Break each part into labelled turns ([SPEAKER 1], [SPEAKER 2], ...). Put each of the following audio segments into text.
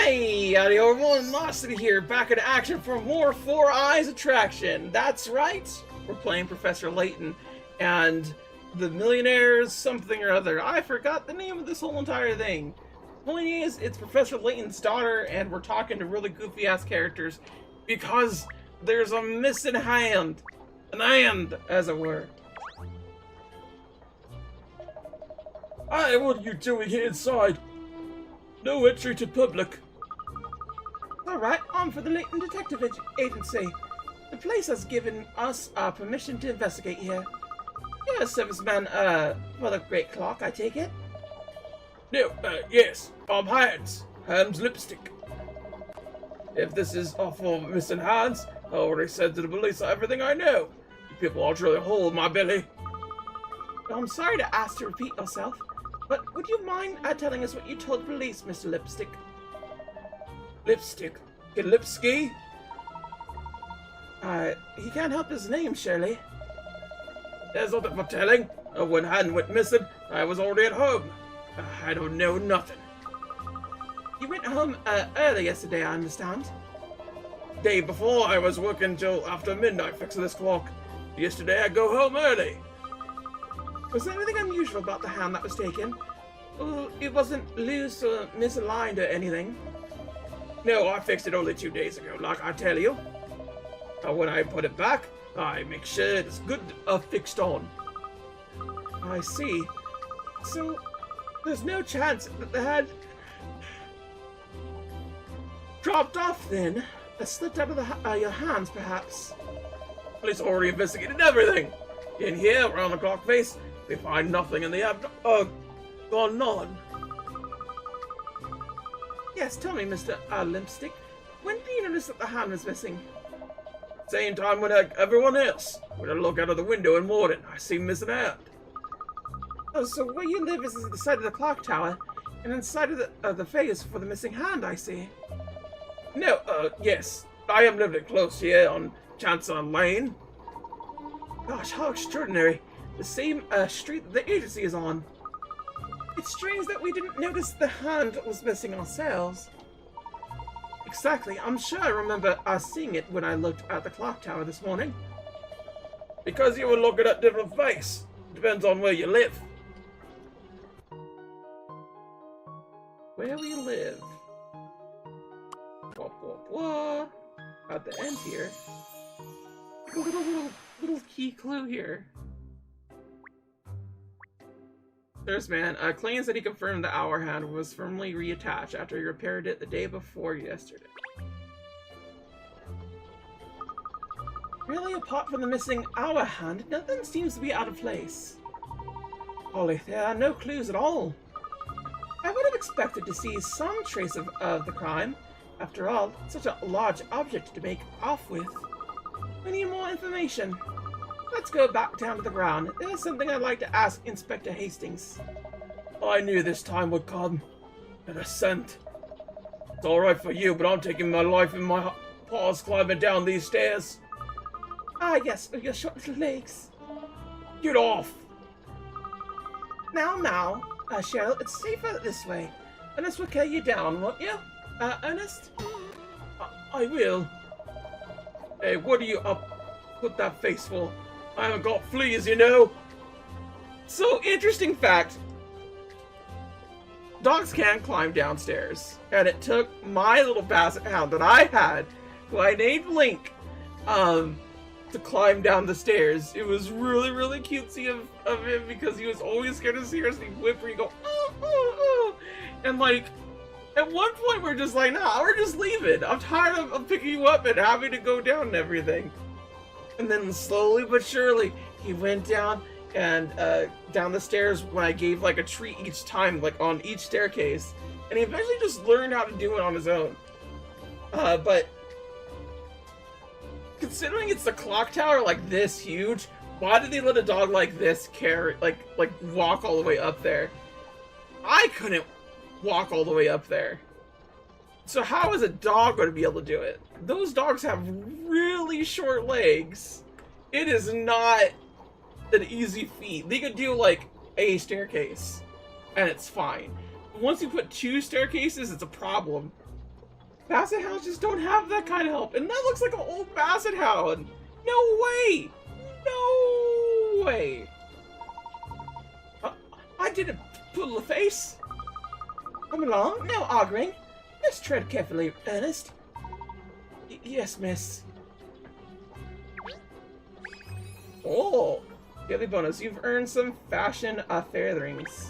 [SPEAKER 1] Hey, howdy everyone, Velocity here, back in action for more Four Eyes attraction. That's right, we're playing Professor Layton and the Millionaires something or other. I forgot the name of this whole entire thing. Point is, it's Professor Layton's daughter, and we're talking to really goofy ass characters because there's a missing hand. An hand, as it were. Hi, what are you doing here inside? No entry to public. Alright, on for the Layton Detective Agency. The place has given us permission to investigate here. You're a serviceman, for the Great Clock, I take it? No, yes. I'm Hans. Hans Lipstick. If this is for missing Hans, I already said to the police everything I know. You people are drilling a hole in my belly. I'm sorry to ask to repeat yourself, but would you mind telling us what you told police, Mr. Lipstick? Lipstick? Get Lipski? He can't help his name, surely. There's nothing for telling. When Han went missing, I was already at home. I don't know nothing. You went home early yesterday, I understand. Day before, I was working till after midnight fixing this clock. Yesterday, I go home early. Was there anything unusual about the hand that was taken? It wasn't loose or misaligned or anything. No, I fixed it only 2 days ago, like I tell you. When I put it back, I make sure it's good fixed on. I see. So, there's no chance that the hand dropped off then? Slipped out of your hands, perhaps? Police already investigated everything. In here, around the clock face, they find nothing in the gone on. Yes, tell me, Mr. Lipstick, when did you notice that the hand was missing? Same time when everyone else. When I look out of the window in morning, I see missing hand. Oh, so where you live is at the side of the clock tower, and inside of the face for the missing hand, I see. No, yes, I am living close here on Chancellor Lane. Gosh, how extraordinary. The same street that the agency is on. It's strange that we didn't notice the hand was missing ourselves. Exactly, I'm sure I remember seeing it when I looked at the clock tower this morning. Because you were looking at different face. Depends on where you live. Where we live. Blah, blah, blah. At the end here. A little key clue here. There's man claims that he confirmed the hour hand was firmly reattached after he repaired it the day before yesterday. Really, apart from the missing hour hand, nothing seems to be out of place. Holly, there are no clues at all. I would have expected to see some trace of the crime. After all, such a large object to make off with. We need more information. Let's go back down to the ground. There's something I'd like to ask Inspector Hastings. I knew this time would come. An ascent. It's alright for you, but I'm taking my life in my paws climbing down these stairs. Ah, yes, with your short little legs. Get off! Now, Cheryl, it's safer this way. Ernest will carry you down, won't you? Ernest? I will. Hey, what are you up with that face for? I haven't got fleas, you know. So, interesting fact. Dogs can climb downstairs. And it took my little basset hound that I had, who I named Link, to climb down the stairs. It was really, really cutesy of him because he was always scared to seriously whimper and go, oh, oh, oh. And like, at one point we're just like, nah, we're just leaving. I'm tired of picking you up and having to go down and everything. And then slowly but surely, he went down and down the stairs when I gave like a treat each time, like on each staircase. And he eventually just learned how to do it on his own. But considering it's the clock tower like this huge, why did they let a dog like this carry, like walk all the way up there? I couldn't walk all the way up there. So how is a dog going to be able to do it? Those dogs have really short legs. It is not an easy feat. They could do like a staircase and it's fine. Once you put 2 staircases, it's a problem. Basset hounds just don't have that kind of help. And that looks like an old basset hound. No way! No way! I didn't pull a face. Come along, no arguing. Let's tread carefully, Ernest. Yes, miss. Oh, daily bonus. You've earned some fashion featherings.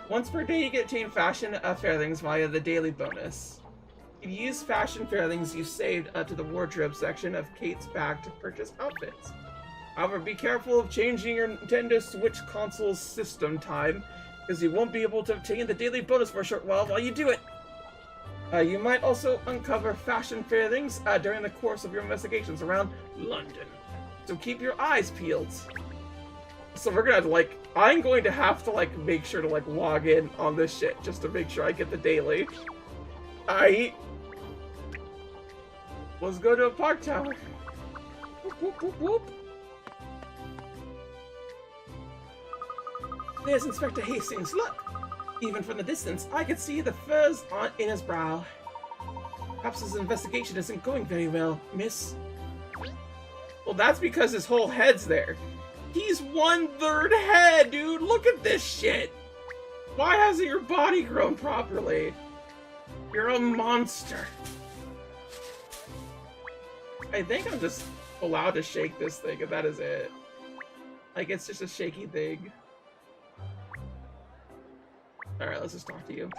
[SPEAKER 1] Once per day, you get obtain fashion featherings via the daily bonus. If you use fashion fairlings you've saved to the wardrobe section of Kate's bag to purchase outfits. However, be careful of changing your Nintendo Switch console's system time, because you won't be able to obtain the daily bonus for a short while you do it. You might also uncover fashion fairlings during the course of your investigations around London. So keep your eyes peeled. So we're gonna have to, like, I'm going to have to, like, make sure to, like, log in on this shit just to make sure I get the daily. Let's go to a park tower. Whoop, whoop, whoop, whoop. There's Inspector Hastings. Look! Even from the distance, I could see the furs in his brow. Perhaps his investigation isn't going very well, miss. Well, that's because his whole head's there. He's 1/3 head, dude! Look at this shit! Why hasn't your body grown properly? You're a monster. I think I'm just allowed to shake this thing, and that is it. Like, it's just a shaky thing. Alright, let's just talk to you.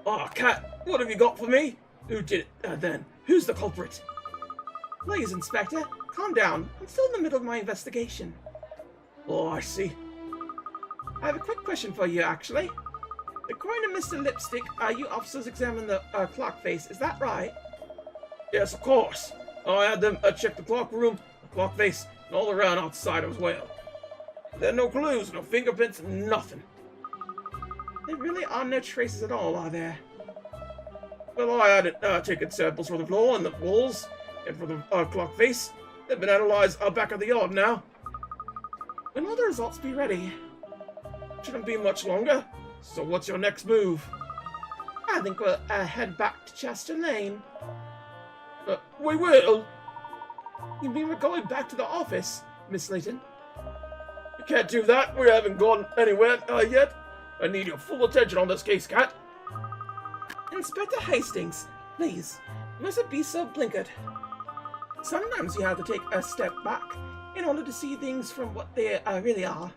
[SPEAKER 1] Oh, Cat, what have you got for me? Who did it, then? Who's the culprit? Please, Inspector, calm down. I'm still in the middle of my investigation. Oh, I see. I have a quick question for you, actually. According to Mr. Lipstick, you officers examined the clock face, is that right? Yes, of course. I had them check the clock room, the clock face, and all around outside as well. There are no clues, no fingerprints, nothing. There really are no traces at all, are there? Well, I had taken samples from the floor and the walls, and from the clock face. They've been analyzed back at the yard now. When will the results be ready? Shouldn't be much longer. So what's your next move? I think we'll head back to Chester Lane. We will? You mean we're going back to the office, Miss Layton? We can't do that. We haven't gone anywhere yet. I need your full attention on this case, Cat. Inspector Hastings, please, you mustn't be so blinkered. Sometimes you have to take a step back in order to see things from what they really are.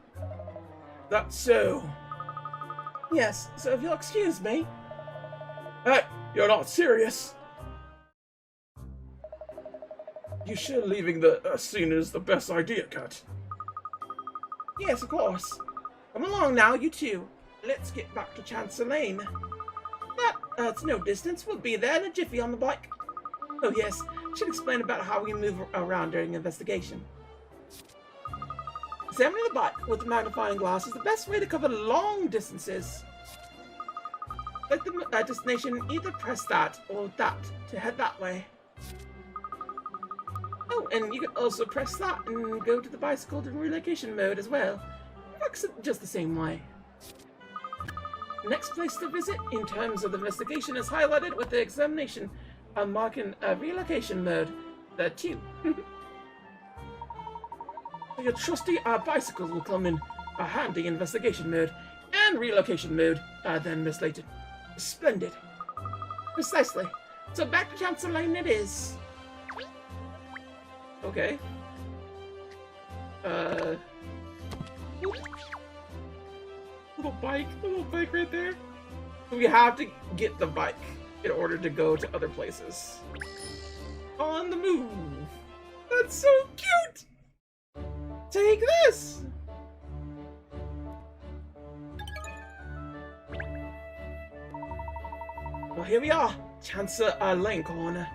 [SPEAKER 1] That's so. Yes, so if you'll excuse me. Hey, you're not serious. You sure leaving the scene is the best idea, Cat? Yes, of course. Come along now, you two. Let's get back to Chancellor Lane. But it's no distance. We'll be there in a jiffy on the bike. Oh yes, I should explain about how we move around during investigation. Examining the bike with the magnifying glass is the best way to cover long distances. Like the destination, either press that or that to head that way. Oh, and you can also press that and go to the bicycle in relocation mode as well. It works just the same way. The next place to visit in terms of the investigation is highlighted with the examination marking relocation mode. There too. Your trusty bicycles will come in handy investigation mode and relocation mode, then Miss Layton. Splendid. Precisely. So back to Chancellor Lane it is. Okay. Little bike right there. We have to get the bike in order to go to other places. On the move. That's so cute. Take this! Well, here we are, Chancellor Lane Corner.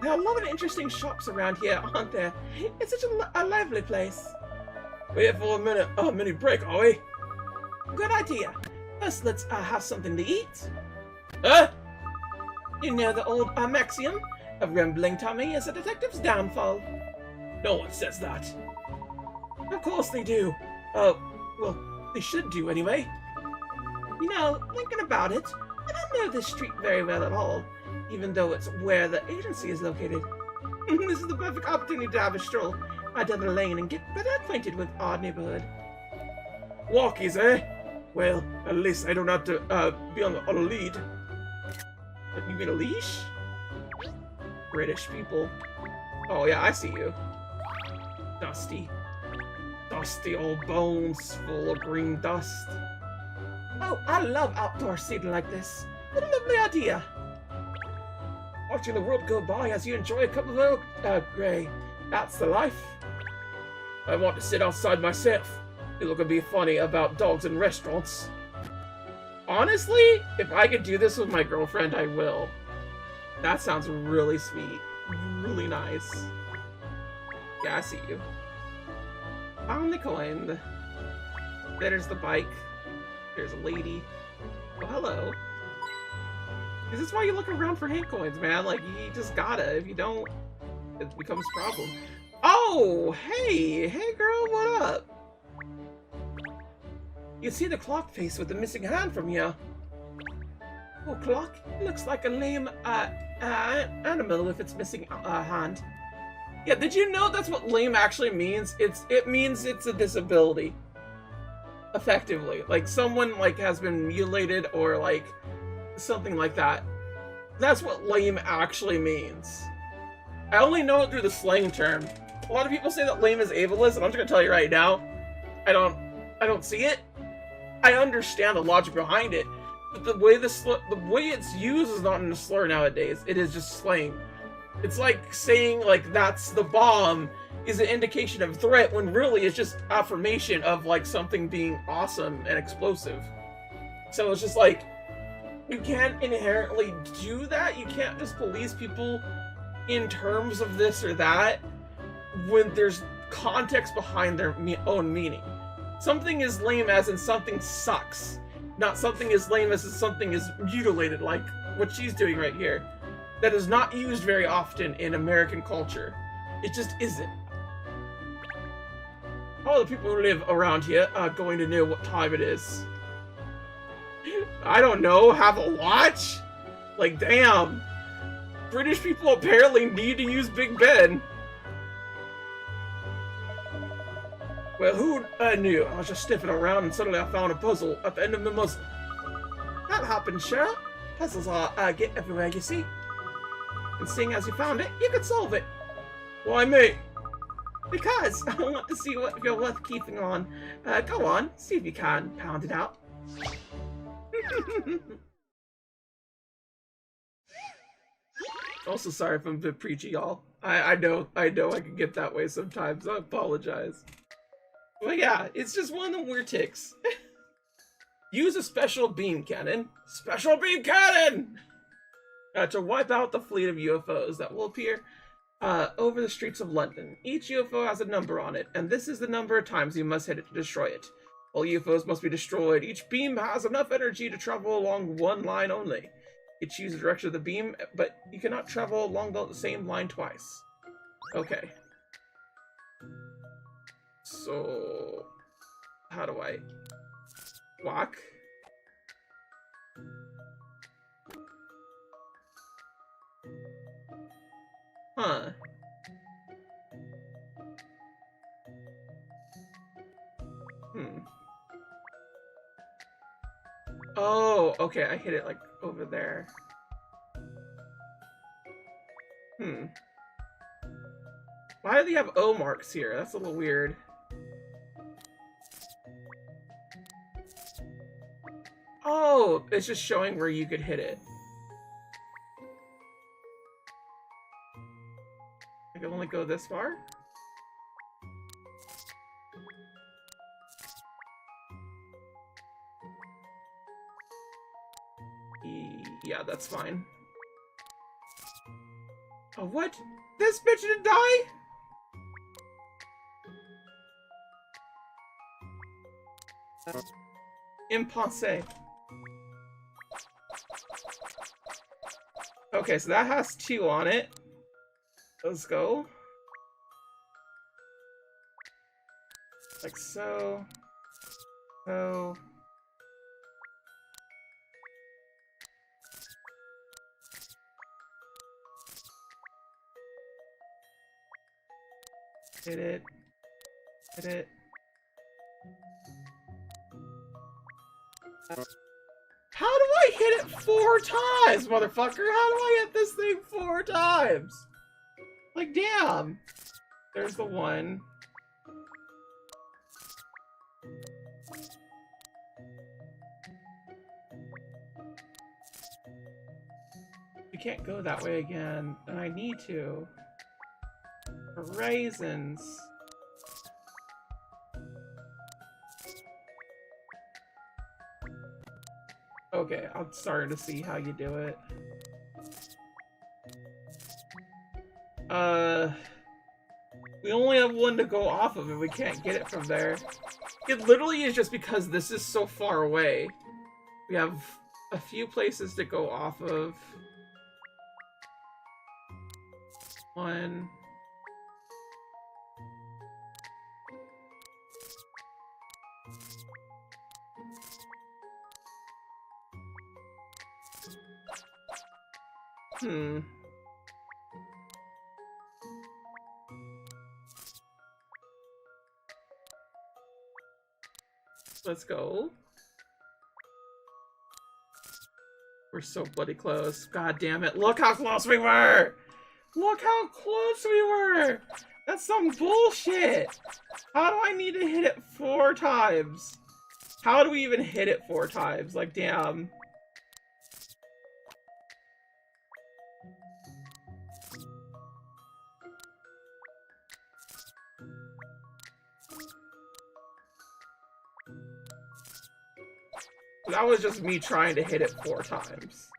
[SPEAKER 1] There are a lot of interesting shops around here, aren't there? It's such a lively place. We're here for a mini break, are we? Good idea. First, let's have something to eat. You know the old maxim, a rumbling tummy is a detective's downfall. No one says that. Of course they do. Well, they should do anyway. You know, thinking about it, I don't know this street very well at all, even though it's where the agency is located. This is the perfect opportunity to have a stroll down the lane and get better acquainted with our neighborhood. Walkies, eh? Well, at least I don't have to be on a lead. You mean a leash? British people. Oh yeah, I see you. Dusty. Dusty old bones full of green dust. Oh, I love outdoor seating like this. What a lovely idea. Watching the world go by as you enjoy a cup of Earl Grey. That's the life. I want to sit outside myself. It'll be funny about dogs in restaurants. Honestly, if I could do this with my girlfriend, I will. That sounds really sweet. Really nice. Yeah, I see you. Found the coin. There's the bike. There's a lady. Oh, hello. Is this why you look around for hand coins, man? Like, you just gotta. If you don't, it becomes a problem. Oh, hey! Hey, girl, what up? You see the clock face with the missing hand from here. Oh, clock? Looks like a lame, animal with its missing, hand. Yeah, did you know that's what lame actually means? It means it's a disability. Effectively. Like, someone, like, has been mutilated or, like, something like that. That's what lame actually means. I only know it through the slang term. A lot of people say that lame is ableist, and I'm just gonna tell you right now, I don't see it. I understand the logic behind it, but the way it's used is not in a slur nowadays. It is just slang. It's like saying, like, that's the bomb is an indication of threat, when really it's just affirmation of, like, something being awesome and explosive. So it's just like, you can't inherently do that. You can't just police people in terms of this or that when there's context behind their own meaning. Something is lame as in something sucks, not something as lame as something is mutilated, like what she's doing right here. That is not used very often in American culture. It just isn't. All the people who live around here are going to know what time it is. I don't know, have a watch? Like, damn. British people apparently need to use Big Ben. Well, who knew? I was just sniffing around and suddenly I found a puzzle at the end of the muzzle. That happens, sure. Puzzles are get everywhere, you see. And seeing as you found it, you could solve it. Why me? Because I want to see what you're worth keeping on. Go on, see if you can pound it out. Also, sorry if I'm a bit preachy, y'all. I know I can get that way sometimes. I apologize. But yeah, it's just one of them weird ticks. Use a special beam cannon. Special beam cannon! To wipe out the fleet of UFOs that will appear over the streets of London. Each UFO has a number on it, and this is the number of times you must hit it to destroy it. All UFOs must be destroyed. Each beam has enough energy to travel along one line only. You choose the direction of the beam, but you cannot travel along the same line twice. Okay. So, how do I walk? Huh. Oh, okay, I hit it like over there. Why do they have O marks here? That's a little weird. Oh, it's just showing where you could hit it. I can only go this far? Yeah, that's fine. Oh, what? This bitch didn't die? Impensé. Okay, so that has 2 on it. Let's go. Like so. So. Hit it. Hit it. How do I hit it 4 times, motherfucker? How do I hit this thing 4 times? Like, damn. There's the one. We can't go that way again, and I need to. Raisins. Okay, I'm starting to see how you do it. We only have one to go off of, and we can't get it from there. It literally is just because this is so far away. We have a few places to go off of. One. Let's go. We're so bloody close. God damn it. Look how close we were! Look how close we were! That's some bullshit! How do I need to hit it 4 times? How do we even hit it 4 times? Like, damn. That was just me trying to hit it 4 times.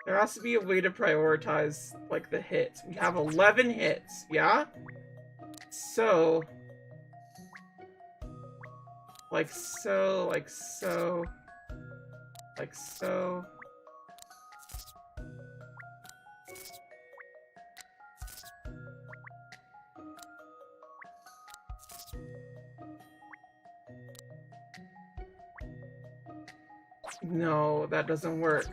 [SPEAKER 1] There has to be a way to prioritize, like, the hits. We have 11 hits, yeah? So... Like so, like so... Like so... No, that doesn't work.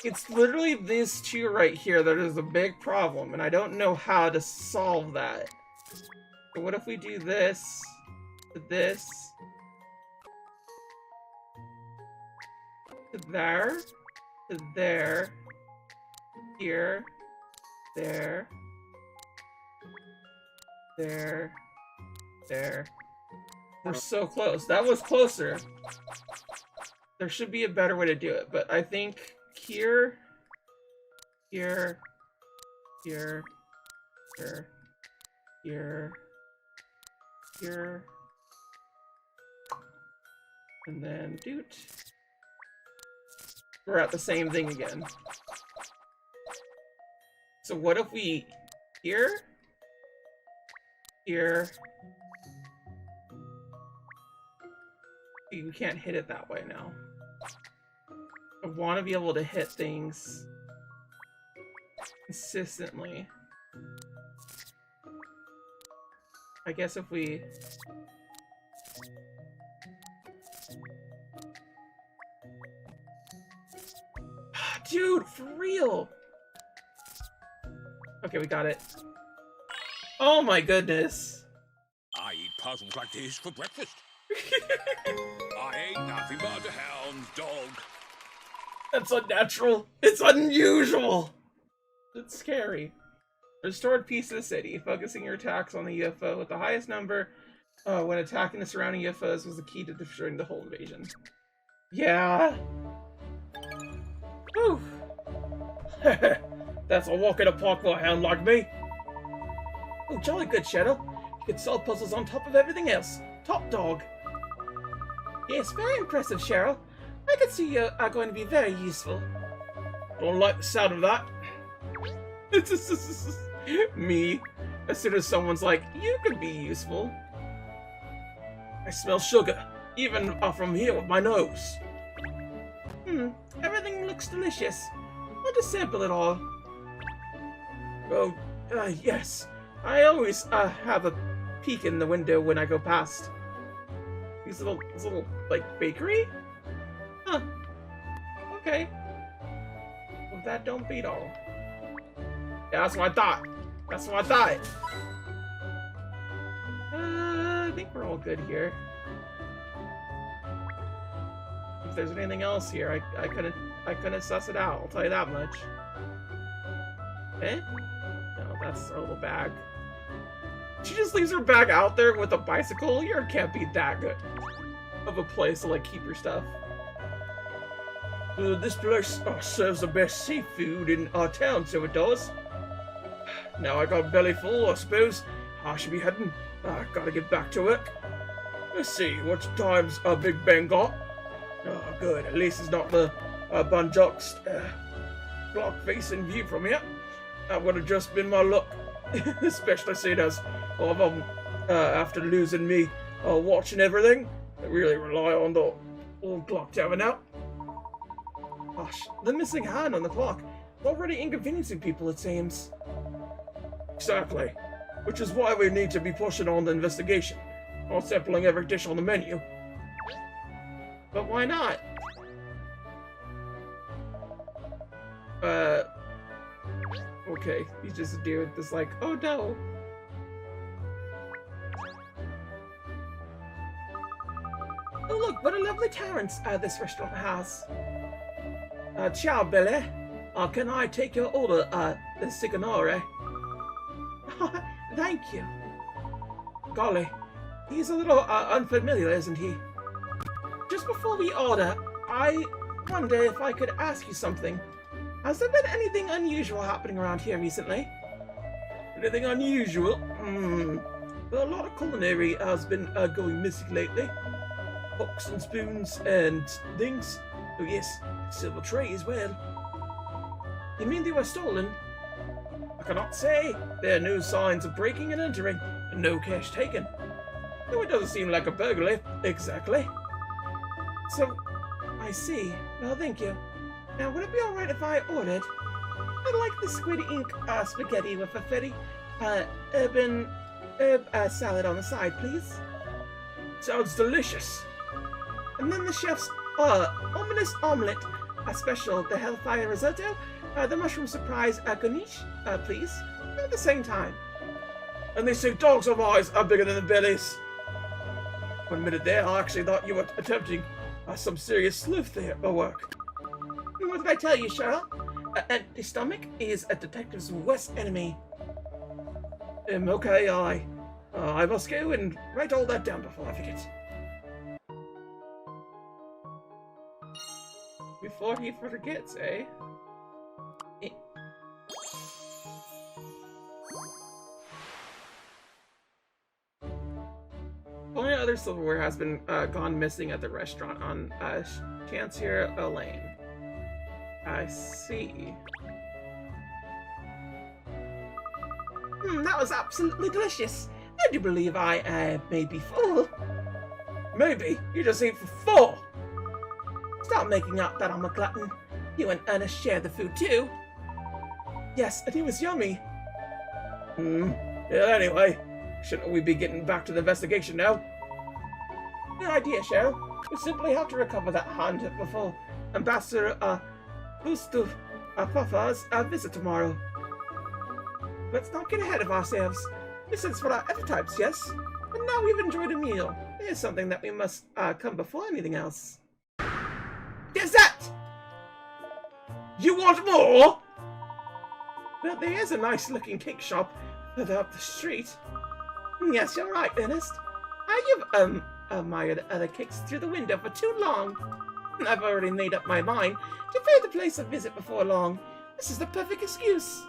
[SPEAKER 1] It's literally these 2 right here that is a big problem, and I don't know how to solve that. So what if we do this, to this, to there, to there, here, there, there, there. We're so close. That was closer. There should be a better way to do it, but I think here, here, here, here, here, here, and then doot. We're at the same thing again. So what if we here, here, we can't hit it that way now. I want to be able to hit things consistently. I guess if we... Dude, for real! Okay, we got it. Oh my goodness!
[SPEAKER 2] I eat puzzles like this for breakfast. I ain't nothing but a hound's dog.
[SPEAKER 1] That's unnatural. It's unusual. It's scary. Restored peace of the city. Focusing your attacks on the UFO with the highest number when attacking the surrounding UFOs was the key to destroying the whole invasion. Yeah. Whew. That's a walk in the park for a hound like me. Oh, jolly good, Shadow. You could solve puzzles on top of everything else. Top dog. Yes, very impressive, Cheryl. I can see you are going to be very useful. Don't like the sound of that. Me. As soon as someone's like, you could be useful. I smell sugar, even from here with my nose. Everything looks delicious. Want to sample it all? Oh, yes. I always have a peek in the window when I go past. This little, like, bakery? Huh. Okay. Well, that don't beat all. Yeah, that's what I thought. That's what I thought. I think we're all good here. If there's anything else here, I couldn't suss it out. I'll tell you that much. Eh? No, that's her little bag. She just leaves her bag out there with a bicycle. You can't be that good of a place to like keep your stuff. This place serves the best seafood in our town, so it does. Now I got belly full, I suppose. I should be heading. Gotta get back to work. Let's see, what time's Big Ben got? Oh, good. At least it's not the Banjock's block-facing view from here. That would have just been my luck. Especially seeing as after losing me watching everything, I really rely on the old clock tower now. Gosh, the missing hand on the clock is already inconveniencing people, it seems. Exactly. Which is why we need to be pushing on the investigation, not sampling every dish on the menu. But why not? Okay, he's just a dude that's like, oh no. Oh look, what a lovely terrace this restaurant has. Ciao, Billy. Can I take your order, the signore? Thank you. Golly, he's a little unfamiliar, isn't he? Just before we order, I wonder if I could ask you something. Has there been anything unusual happening around here recently? Anything unusual? Well, a lot of culinary has been going missing lately. Forks and spoons and things. Oh yes, silver tray as well. You mean they were stolen? I cannot say. There are no signs of breaking and entering, and no cash taken. Though it doesn't seem like a burglary, exactly. So, I see. Well, thank you. Now, would it be alright if I ordered? I'd like the squid ink spaghetti with a very urban herb salad on the side, please.
[SPEAKER 2] Sounds delicious.
[SPEAKER 1] And then the chef's ominous omelette, a special, the hellfire risotto, the mushroom surprise garnish, please, at the same time.
[SPEAKER 2] And they say dogs of ours are bigger than the bellies. 1 minute there, I actually thought you were attempting some serious sleuth there work.
[SPEAKER 1] What did I tell you, Cheryl? An empty stomach is a detective's worst enemy.
[SPEAKER 2] Okay, I must go and write all that down before I forget.
[SPEAKER 1] Before he forgets, eh? Only other silverware has been gone missing at the restaurant on Chancellor Lane. I see. That was absolutely delicious. I do believe I may be full.
[SPEAKER 2] Maybe? You just ate for 4!
[SPEAKER 1] Stop making out that I'm a glutton. You and Ernest share the food too. Yes, and it was yummy.
[SPEAKER 2] Yeah, anyway, shouldn't we be getting back to the investigation now?
[SPEAKER 1] Good idea, Cheryl. We simply have to recover that hand before Ambassador Gustav Puffer's visit tomorrow. Let's not get ahead of ourselves. This is for our appetites, yes? And now we've enjoyed a meal. There's something that we must come before anything else. Dessert!
[SPEAKER 2] You want more?
[SPEAKER 1] Well, there is a nice-looking cake shop further up the street. Yes, you're right, Ernest. You've admired other cakes through the window for too long. I've already made up my mind to pay the place a visit before long. This is the perfect excuse.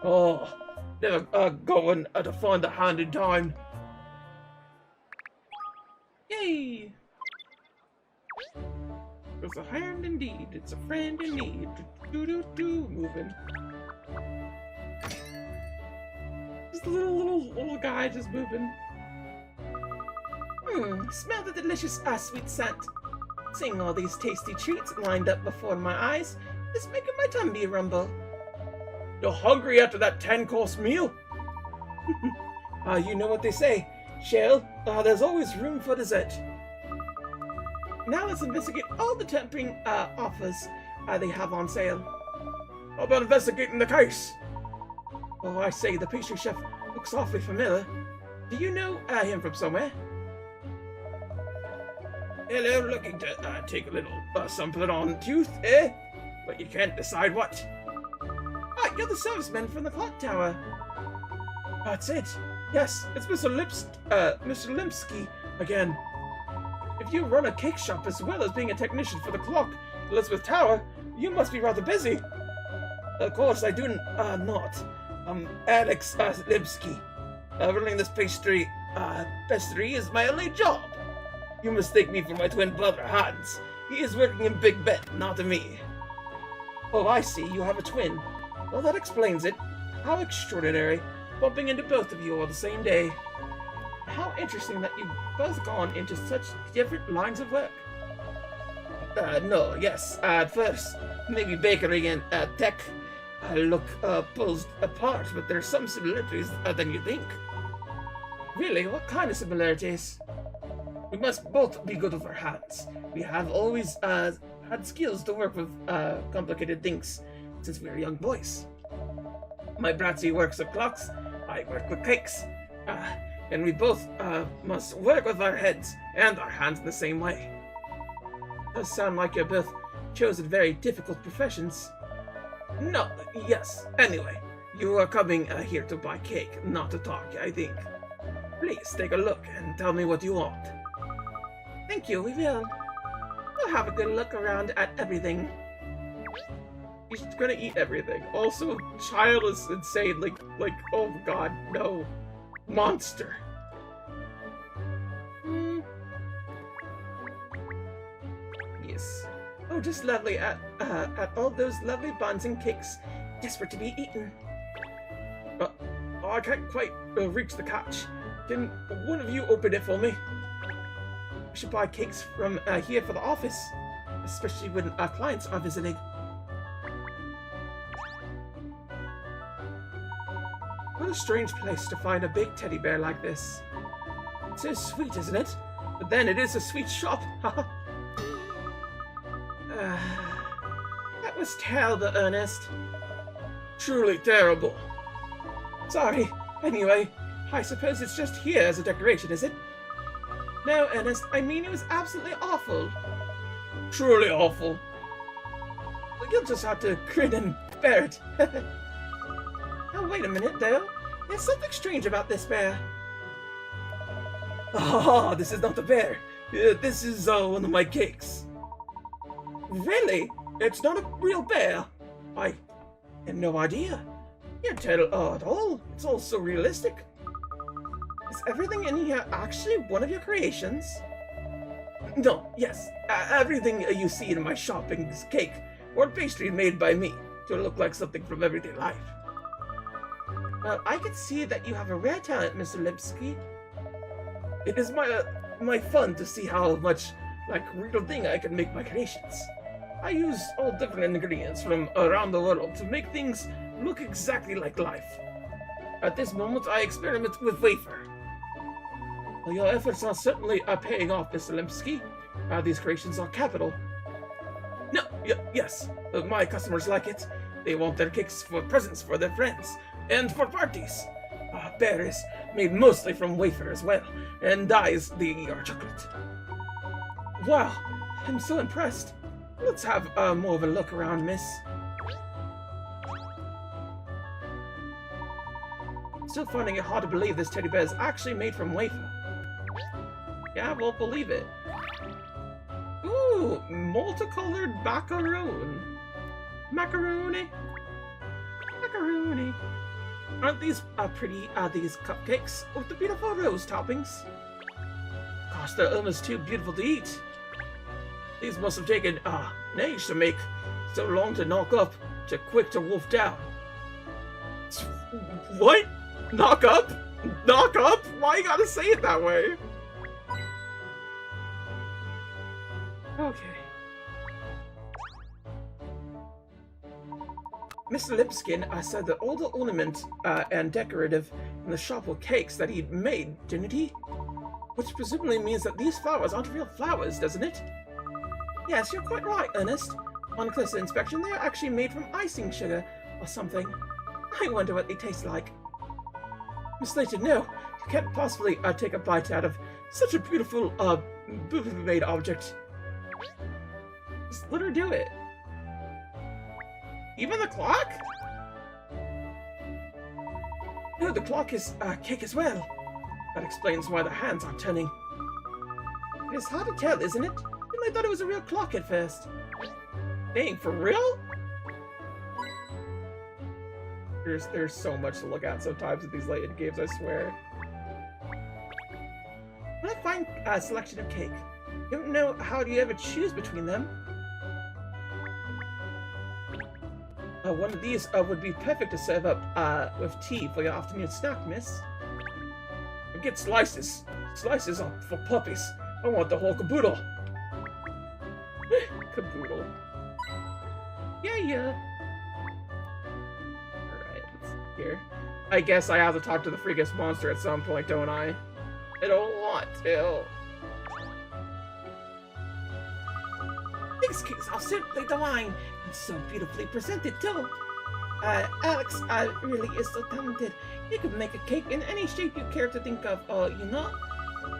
[SPEAKER 2] Oh, never going to find the hand in time.
[SPEAKER 1] Yay! It's a hand indeed. It's a friend in need. Moving. Just a little guy just moving. Smell the delicious sweet scent. Seeing all these tasty treats lined up before my eyes is making my tummy rumble.
[SPEAKER 2] You're hungry after that 10-course meal?
[SPEAKER 1] You know what they say, Shell. There's always room for dessert. Now let's investigate all the tempting offers they have on sale.
[SPEAKER 2] How about investigating the case?
[SPEAKER 1] Oh, I say, the pastry chef looks awfully familiar. Do you know him from somewhere? Hello, looking to take a little something on tooth, eh? But you can't decide what. Ah, you're the serviceman from the clock tower. That's it. Yes, it's Mr. Limpsky again. If you run a cake shop as well as being a technician for the clock, Elizabeth Tower, you must be rather busy. Of course, I do not. Alex Limpsky. Running this pastry is my only job. You mistake me for my twin brother, Hans. He is working in Big Ben, not me. Oh, I see, you have a twin. Well, that explains it. How extraordinary, bumping into both of you all the same day. How interesting that you've both gone into such different lines of work. No, yes, at first, maybe bakery and tech look pulled apart, but there's some similarities than you think. Really? What kind of similarities? We must both be good with our hands. We have always had skills to work with complicated things since we were young boys. My bratsy works with clocks, I work with cakes. And we both must work with our heads and our hands in the same way. Does sound like you're both chosen very difficult professions. No, yes. Anyway, you are coming here to buy cake, not to talk, I think. Please take a look and tell me what you want. Thank you, we will. We'll have a good look around at everything. He's gonna eat everything. Also, child is insane. Like, oh god, no. Monster. Yes. Oh, just lovely at all those lovely buns and cakes, desperate to be eaten. Oh, I can't quite reach the catch. Can one of you open it for me? We should buy cakes from here for the office, especially when our clients are visiting. What a strange place to find a big teddy bear like this. It's so sweet, isn't it? But then it is a sweet shop. That was terrible, Ernest. Truly terrible. Sorry. Anyway, I suppose it's just here as a decoration, is it? No, Ernest, I mean it was absolutely awful. Truly awful. Well, you'll just have to grin and bear it. Oh, wait a minute, though. There's something strange about this bear. Oh, this is not the bear. This is one of my cakes. Really? It's not a real bear? I had no idea. You can't tell at all. It's all so realistic. Is everything in here actually one of your creations? No, yes. Everything you see in my shopping is cake or pastry made by me to look like something from everyday life. Well, I can see that you have a rare talent, Mr. Lipsky. It is my fun to see how much like real thing I can make my creations. I use all different ingredients from around the world to make things look exactly like life. At this moment, I experiment with wafer. Well, your efforts are certainly paying off, Mr. Lipsky. These creations are capital. No, yes, my customers like it. They want their cakes for presents for their friends and for parties. Bear is made mostly from wafer as well, and dyes the chocolate. Wow, I'm so impressed. Let's have more of a look around, miss. Still finding it hard to believe this teddy bear is actually made from wafer. Yeah, I won't believe it. Ooh, multicolored macaroon. Macaroni. Macaroni. Aren't these pretty, these cupcakes with the beautiful rose toppings? Gosh, they're almost too beautiful to eat. These must have taken, an age to make, so long to knock up, so quick to wolf down. What? Knock up? Knock up? Why you gotta say it that way? Okay. Mr. Lipskin said that all the ornament and decorative in the shop were cakes that he'd made, didn't he? Which presumably means that these flowers aren't real flowers, doesn't it? Yes, you're quite right, Ernest. On closer inspection, they're actually made from icing sugar or something. I wonder what they taste like. Miss Layton, no. You can't possibly take a bite out of such a beautiful, beautifully made object. Just let her do it. Even the clock? No, the clock is cake as well. That explains why the hands are turning. It is hard to tell, isn't it? I thought it was a real clock at first. Dang, for real? There's so much to look at sometimes in these late games, I swear. What a fine selection of cake. You don't know how do you ever choose between them? One of these would be perfect to serve up with tea for your afternoon snack, miss. Get slices. Slices are for puppies. I want the whole caboodle. Caboodle. Yeah. Alright, let's see here. I guess I have to talk to the freakiest monster at some point, don't I? I don't want to. These cakes are simply divine. And so beautifully presented, too. Alex really is so talented. He could make a cake in any shape you care to think of, you know?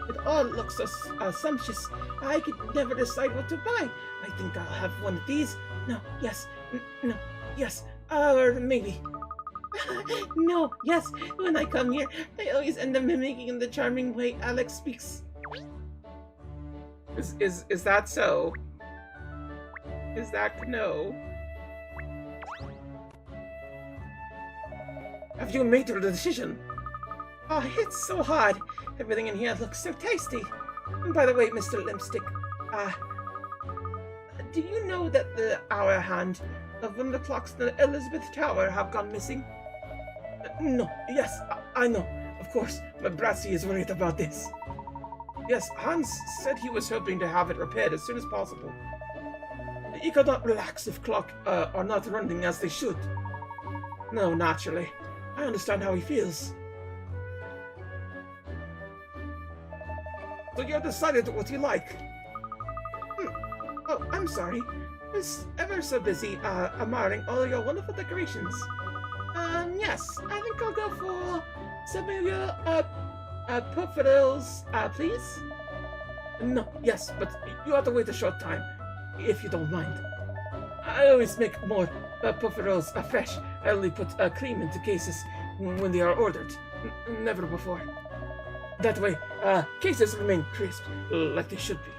[SPEAKER 1] It all looks so sumptuous. I could never decide what to buy. I think I'll have one of these. No, yes, no, yes, or maybe. No, yes, when I come here, I always end up mimicking the charming way Alex speaks. Is that so? Is that no? Have you made your decision? Oh, it's so hard. Everything in here looks so tasty. And by the way, Mr. Lipstick, do you know that the hour hand of one of the clocks in the Elizabeth Tower have gone missing? No, yes, I know. Of course, my Brassy is worried about this. Yes, Hans said he was hoping to have it repaired as soon as possible. He could not relax if clock are not running as they should. No, naturally. I understand how he feels. So you have decided what you like. Oh, I'm sorry. I was ever so busy admiring all your wonderful decorations. Yes, I think I'll go for some of your puffadilles, please. No, yes, but you have to wait a short time, if you don't mind. I always make more puffadilles fresh. I only put cream into cases when they are ordered. Never before. That way, cases remain crisp, like they should be.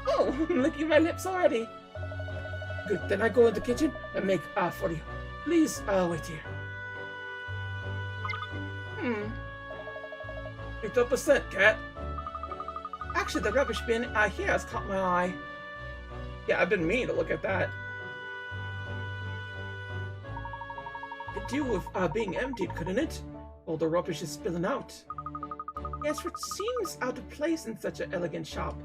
[SPEAKER 1] Oh, licking my lips already. Good, then I go in the kitchen and make for you. Please, wait here. 8%, cat. Actually, the rubbish bin here has caught my eye. Yeah, I've been meaning to look at that. Could do with being emptied, couldn't it? All the rubbish is spilling out. Yes, which seems out of place in such an elegant shop.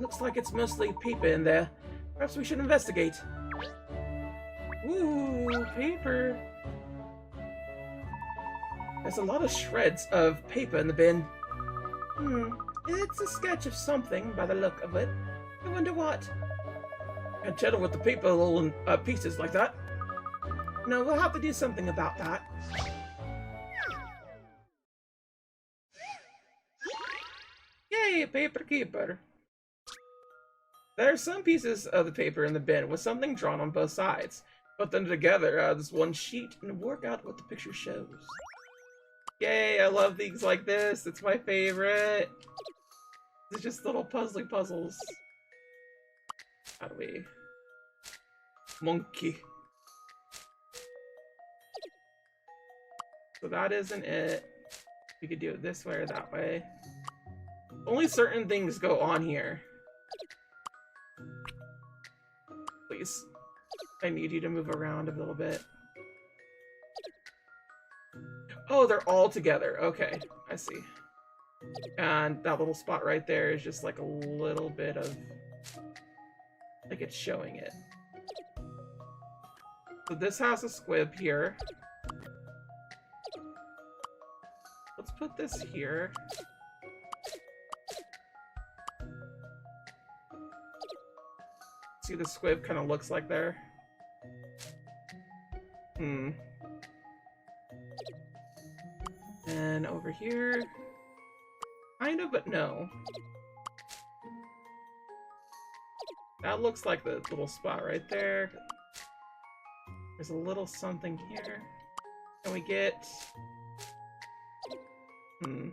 [SPEAKER 1] Looks like it's mostly paper in there. Perhaps we should investigate. Ooh, paper. There's a lot of shreds of paper in the bin. It's a sketch of something by the look of it. I wonder what. Can't tell with the paper all in pieces like that. No, we'll have to do something about that. Yay, paper keeper. There are some pieces of the paper in the bin with something drawn on both sides. Put them together as one sheet and work out what the picture shows. Yay, I love things like this. It's my favorite. It's just little puzzly puzzles. How do we... Monkey. So that isn't it. We could do it this way or that way. Only certain things go on here. Please. I need you to move around a little bit. Oh, they're all together. Okay, I see. And that little spot right there is just like a little bit of... like it's showing it. So this has a squib here. Let's put this here. See, the squib kind of looks like there. Hmm. And over here... Kind of, but no. That looks like the little spot right there. There's a little something here. Can we get... Hmm.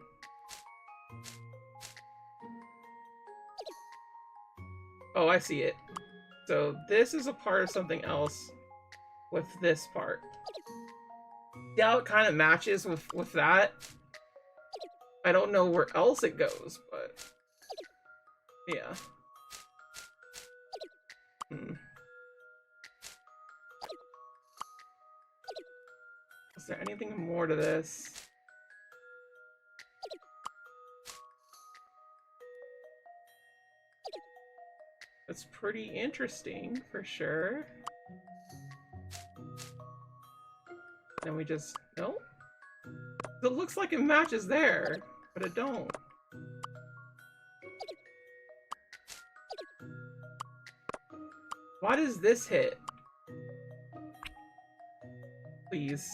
[SPEAKER 1] Oh, I see it. So this is a part of something else with this part. See how it kind of matches with that? I don't know where else it goes, but... Yeah. Hmm. Is there anything more to this? It's pretty interesting, for sure. Then we just... No? It looks like it matches there, but it don't. Why does this hit? Please.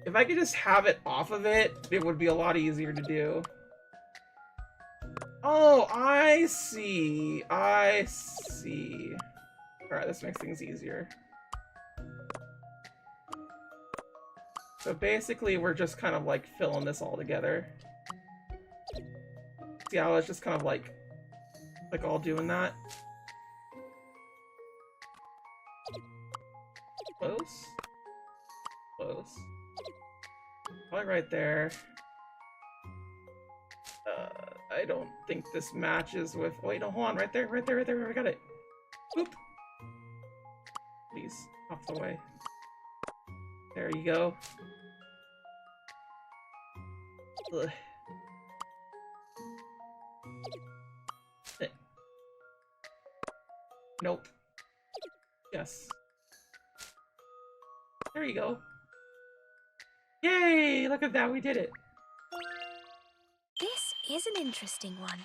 [SPEAKER 1] If I could just have it off of it, it would be a lot easier to do. Oh, I see. I see. Alright, this makes things easier. So basically, we're just kind of like filling this all together. See how it's just kind of like all doing that? Close? Close. Probably right there. I don't think this matches with... Wait, no, hold on. Right there, right there, right there. I got it. Oop. Please, off the way. There you go. Ugh. Nope. Yes. There you go. Yay! Look at that, we did it.
[SPEAKER 3] This is an interesting one.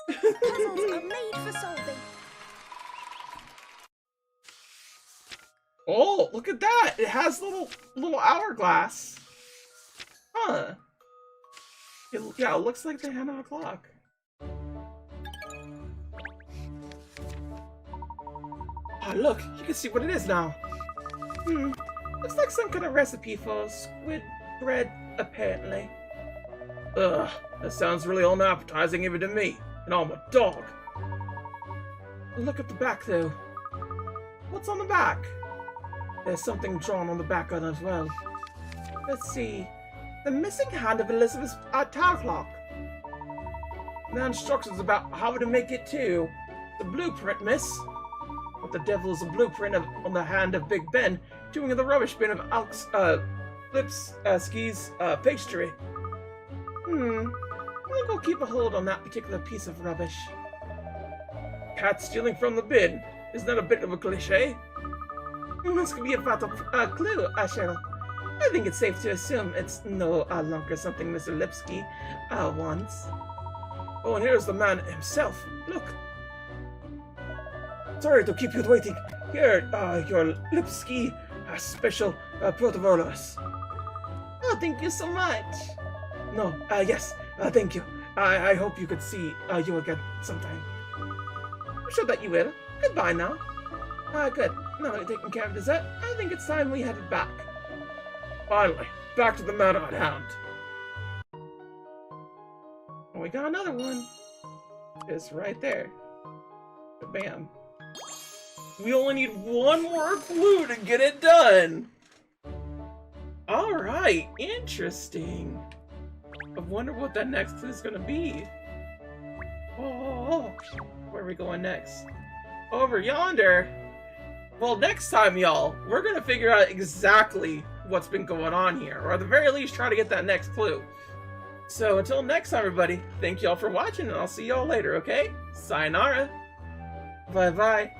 [SPEAKER 3] Puzzles are made for solving.
[SPEAKER 1] Oh, look at that! It has little hourglass. Huh. Yeah, it looks like the hand of a clock. Oh, look! You can see what it is now. Looks like some kind of recipe for squid bread, apparently. Ugh, that sounds really unappetizing even to me, and I'm a dog. Look at the back, though. What's on the back? There's something drawn on the back of it as well. Let's see. The missing hand of Elizabeth's tower clock. The instructions about how to make it too. The blueprint, miss. What the devil is a blueprint on the hand of Big Ben doing in the rubbish bin of Lipski's pastry? I think I'll keep a hold on that particular piece of rubbish. Cat stealing from the bin. Isn't that a bit of a cliche? This could be a fatal clue, Cheryl. I think it's safe to assume it's no longer something Mr. Lipski wants. Oh, and here's the man himself. Look. Sorry to keep you waiting. Here, your Lipski special protovolos. Oh, thank you so much. No, yes, thank you. I hope you could see you again sometime. I'm sure that you will. Goodbye now. Good. Now that you've taken care of dessert, I think it's time we headed back. Finally, back to the matter at hand. Oh, we got another one. It's right there. Bam. We only need one more clue to get it done. Alright, interesting. I wonder what that next clue is gonna be. Oh, where are we going next? Over yonder. Well, next time, y'all, we're gonna figure out exactly what's been going on here, or at the very least, try to get that next clue. So until next time, everybody, thank y'all for watching, and I'll see y'all later, okay? Sayonara. Bye-bye.